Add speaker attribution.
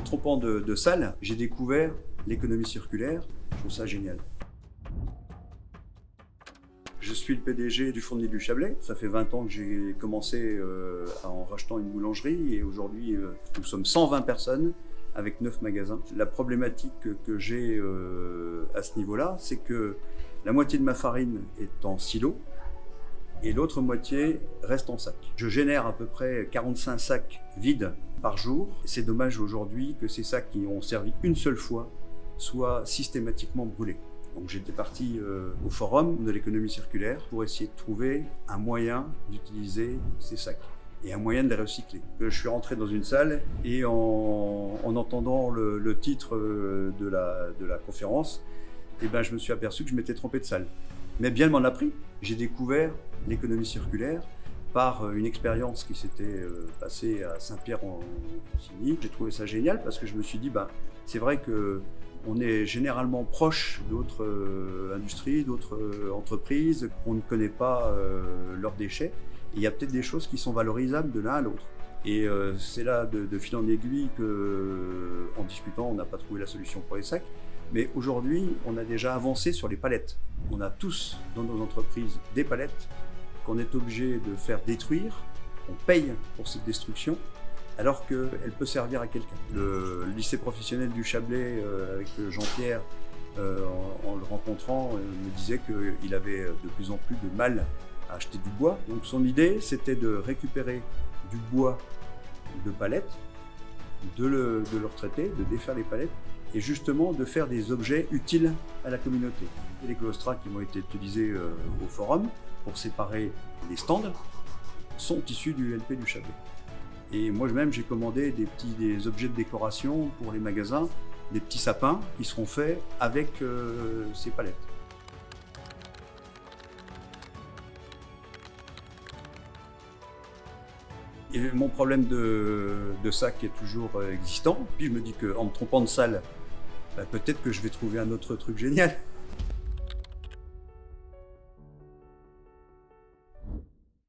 Speaker 1: me trompant de salle, j'ai découvert l'économie circulaire. Je trouve ça génial. Je suis le PDG du Fournier du Chablais. Ça fait 20 ans que j'ai commencé en rachetant une boulangerie et aujourd'hui nous sommes 120 personnes avec 9 magasins. La problématique que j'ai à ce niveau-là, c'est que la moitié de ma farine est en silo et l'autre moitié reste en sac. Je génère à peu près 45 sacs vides par jour. C'est dommage aujourd'hui que ces sacs qui ont servi une seule fois soient systématiquement brûlés. Donc j'étais parti au forum de l'économie circulaire pour essayer de trouver un moyen d'utiliser ces sacs et un moyen de les recycler. Je suis rentré dans une salle et en entendant le titre de la conférence, eh ben, je me suis aperçu que je m'étais trompé de salle. Mais bien m'en a pris. J'ai découvert l'économie circulaire par une expérience qui s'était passée à Saint-Pierre-en-Faucigny. J'ai trouvé ça génial parce que je me suis dit, c'est vrai que on est généralement proche d'autres industries, d'autres entreprises, on ne connaît pas leurs déchets. Et il y a peut-être des choses qui sont valorisables de l'un à l'autre. Et c'est là, de fil en aiguille, qu'en discutant, on n'a pas trouvé la solution pour les sacs. Mais aujourd'hui, on a déjà avancé sur les palettes. On a tous dans nos entreprises des palettes qu'on est obligé de faire détruire. On paye pour cette destruction, alors qu'elle peut servir à quelqu'un. Le lycée professionnel du Chablais, avec Jean-Pierre, en le rencontrant, me disait qu'il avait de plus en plus de mal à acheter du bois. Donc son idée, c'était de récupérer du bois de palettes, de le retraiter, de défaire les palettes, et justement de faire des objets utiles à la communauté. Et les claustras qui ont été utilisés au forum pour séparer les stands sont issus du LP du Chablais. Et moi-même, j'ai commandé des objets de décoration pour les magasins, des petits sapins qui seront faits avec ces palettes. Et mon problème de sac est toujours existant. Puis je me dis qu'en me trompant de salle, peut-être que je vais trouver un autre truc génial.